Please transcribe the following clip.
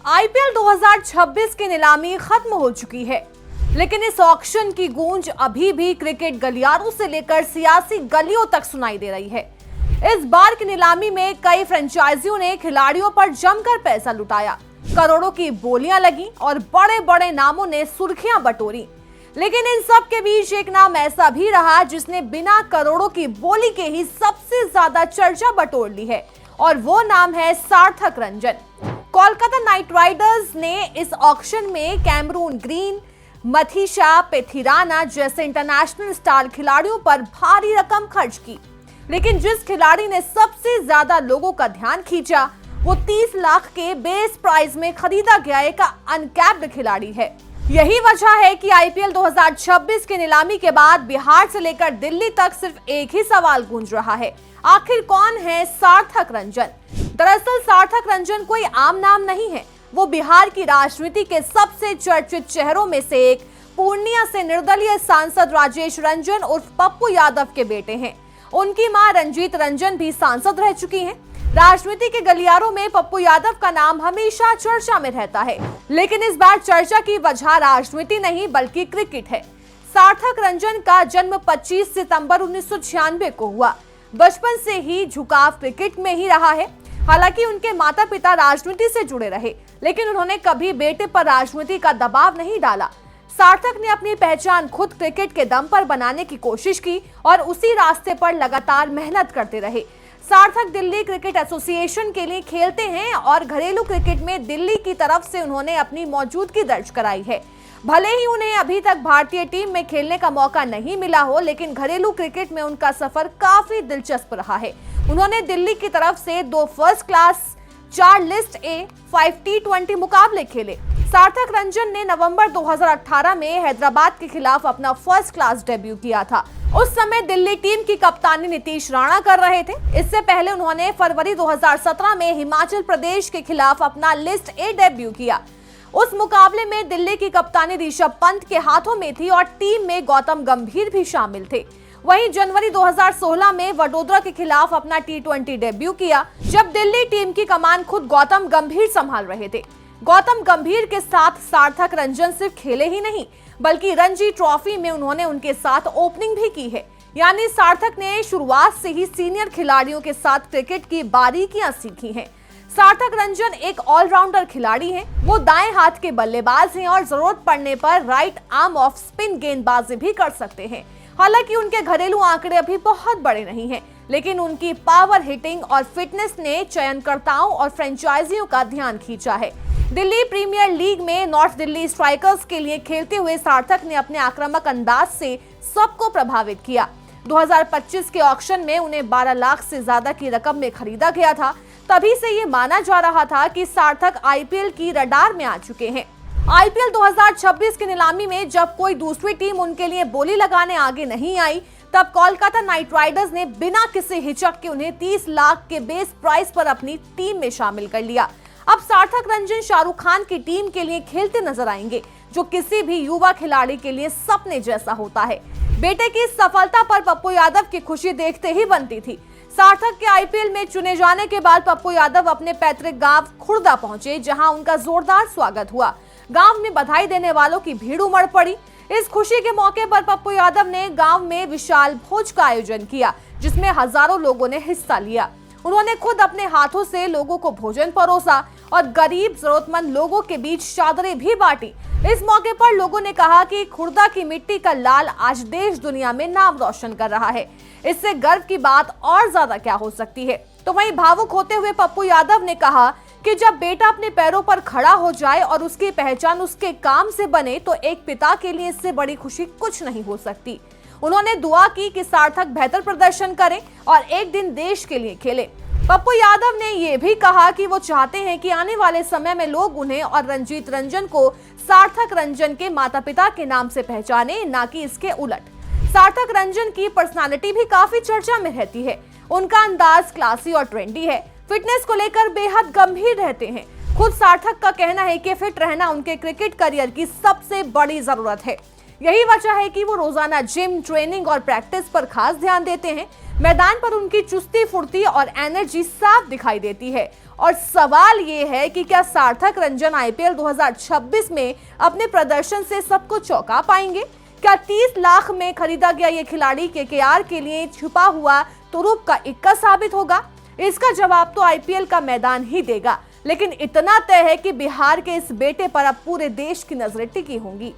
IPL 2026 की नीलामी खत्म हो चुकी है, लेकिन इस ऑक्शन की गूंज अभी भी क्रिकेट गलियारों से लेकर सियासी गलियों तक सुनाई दे रही है। इस बार की नीलामी में कई फ्रेंचाइजियों ने खिलाड़ियों पर जमकर पैसा लुटाया, करोड़ों की बोलियां लगी और बड़े बड़े नामों ने सुर्खियां बटोरी। लेकिन इन सब के बीच एक नाम ऐसा भी रहा जिसने बिना करोड़ों की बोली के ही सबसे ज्यादा चर्चा बटोर ली है, और वो नाम है सार्थक रंजन। कोलकाता नाइट राइडर्स ने इस ऑक्शन में कैमरून ग्रीन, मथीशा पेथिराना जैसे इंटरनेशनल स्टार खिलाड़ियों पर भारी रकम खर्च की, लेकिन जिस खिलाड़ी ने सबसे ज्यादा लोगों का ध्यान खींचा वो 30 लाख के बेस प्राइस में खरीदा गया एक अनकैप्ड खिलाड़ी है। यही वजह है कि आईपीएल 2026 की नीलामी के बाद बिहार से लेकर दिल्ली तक सिर्फ एक ही सवाल गूंज रहा है, आखिर कौन है सार्थक रंजन। दरअसल सार्थक रंजन कोई आम नाम नहीं है, वो बिहार की राजनीति के सबसे चर्चित चेहरों में से एक, पूर्णिया से निर्दलीय सांसद राजेश रंजन उर्फ पप्पू यादव के बेटे हैं। उनकी मां रंजीत रंजन भी सांसद रह चुकी हैं। राजनीति के गलियारों में पप्पू यादव का नाम हमेशा चर्चा में रहता है, लेकिन इस बार चर्चा की वजह राजनीति नहीं बल्कि क्रिकेट है। सार्थक रंजन का जन्म 25 सितंबर 1996 को हुआ। बचपन से ही झुकाव क्रिकेट में ही रहा है। हालांकि उनके माता पिता राजनीति से जुड़े रहे, लेकिन उन्होंने कभी बेटे पर राजनीति का दबाव नहीं डाला। सार्थक ने अपनी पहचान खुद क्रिकेट के दम पर बनाने की कोशिश की और उसी रास्ते पर लगातार मेहनत करते रहे। सार्थक दिल्ली क्रिकेट एसोसिएशन के लिए खेलते हैं और घरेलू क्रिकेट में दिल्ली की तरफ से उन्होंने अपनी मौजूदगी दर्ज कराई है। भले ही उन्हें अभी तक भारतीय टीम में खेलने का मौका नहीं मिला हो, लेकिन घरेलू क्रिकेट में उनका सफर काफी दिलचस्प रहा है। उन्होंने दिल्ली की तरफ से 2 first class, 4 list A, 5 T20 मुकाबले खेले। सार्थक रंजन ने नवंबर 2018 में हैदराबाद के खिलाफ अपना फर्स्ट क्लास डेब्यू किया था। उस समय दिल्ली टीम की कप्तानी नीतीश राणा कर रहे थे। इससे पहले उन्होंने फरवरी 2017 में हिमाचल प्रदेश के खिलाफ अपना लिस्ट ए डेब्यू किया। उस मुकाबले में दिल्ली की कप्तानी ऋषभ पंत के हाथों में थी और टीम में गौतम गंभीर भी शामिल थे। वहीं जनवरी 2016 में वडोदरा के खिलाफ अपना T20 डेब्यू किया, जब दिल्ली टीम की कमान खुद गौतम गंभीर संभाल रहे थे। गौतम गंभीर के साथ सार्थक रंजन सिर्फ खेले ही नहीं, बल्कि रणजी ट्रॉफी में उन्होंने उनके साथ ओपनिंग भी की है। यानी सार्थक ने शुरुआत से ही सीनियर खिलाड़ियों के साथ क्रिकेट की बारीकियां सीखी हैं। सार्थक रंजन एक ऑलराउंडर खिलाड़ी हैं। वो दाएं हाथ के बल्लेबाज हैं और जरूरत पड़ने पर राइट आर्म ऑफ स्पिन गेंदबाजी भी कर सकते हैं। हालांकि उनके घरेलू आंकड़े अभी बहुत बड़े नहीं हैं, लेकिन उनकी पावर हिटिंग और फिटनेस ने चयनकर्ताओं और फ्रेंचाइजियों का ध्यान खींचा है। दिल्ली प्रीमियर लीग में नॉर्थ दिल्ली स्ट्राइकर्स के लिए खेलते हुए सार्थक ने अपने आक्रामक अंदाज से सबको प्रभावित किया। 2025 के ऑक्शन में उन्हें 12 लाख से ज्यादा की रकम में खरीदा गया था। तभी से ये माना जा रहा था कि सार्थक आईपीएल की रडार में आ चुके हैं। आईपीएल 2026 की नीलामी में जब कोई दूसरी टीम उनके लिए बोली लगाने आगे नहीं आई, तब कोलकाता नाइट राइडर्स ने बिना किसी हिचक के उन्हें 30 लाख के बेस प्राइस पर अपनी टीम में शामिल कर लिया। अब सार्थक रंजन शाहरुख खान की टीम के लिए खेलते नजर आएंगे, जो किसी भी युवा खिलाड़ी के लिए सपने जैसा होता है। बेटे की सफलता पर पप्पू यादव की खुशी देखते ही बनती थी। सार्थक के आईपीएल में चुने जाने के बाद पप्पू यादव अपने पैतृक गांव खुर्दा पहुंचे, जहां उनका जोरदार स्वागत हुआ। गांव में बधाई देने वालों की भीड़ उमड़ पड़ी। इस खुशी के मौके पर पप्पू यादव ने गांव में विशाल भोज का आयोजन किया, जिसमें हजारों लोगों ने हिस्सा लिया। उन्होंने खुद अपने हाथों से लोगों को भोजन परोसा और गरीब जरूरतमंद लोगों के बीच चादरें भी बांटी। इस मौके पर लोगों ने कहा कि खुर्दा की मिट्टी का लाल आज देश दुनिया में नाम रोशन कर रहा है। इससे गर्व की बात और ज्यादा क्या हो सकती है। तो वहीं भावुक होते हुए पप्पू यादव ने कहा कि जब बेटा अपने पैरों पर खड़ा हो जाए और उसकी पहचान उसके काम से बने, तो एक पिता के लिए इससे बड़ी खुशी कुछ नहीं हो सकती। उन्होंने दुआ की कि सार्थक बेहतर प्रदर्शन करें और एक दिन देश के लिए खेले। पप्पू यादव ने यह भी कहा कि वो चाहते हैं कि आने वाले समय में लोग उन्हें और रंजीत रंजन को सार्थक रंजन के माता पिता के नाम से पहचाने, ना कि इसके उलट। सार्थक रंजन की पर्सनालिटी भी काफी चर्चा में रहती है। उनका अंदाज क्लासी और ट्रेंडी है। फिटनेस को लेकर बेहद गंभीर रहते हैं। खुद सार्थक का कहना है कि फिट रहना उनके क्रिकेट करियर की सबसे बड़ी जरूरत है। यही वजह है कि वो रोजाना जिम, ट्रेनिंग और प्रैक्टिस पर खास ध्यान देते हैं। मैदान पर उनकी चुस्ती, फुर्ती और एनर्जी साफ दिखाई देती है। और सवाल ये है कि क्या सार्थक रंजन आईपीएल 2026 में अपने प्रदर्शन से सबको चौंका पाएंगे? क्या 30 लाख में खरीदा गया ये खिलाड़ी केकेआर के लिए छुपा हुआ तुरुप का इक्का साबित होगा? इसका जवाब तो आईपीएल का मैदान ही देगा। लेकिन इतना तय है कि बिहार के इस बेटे पर अब पूरे देश की नजरें टिकी होंगी।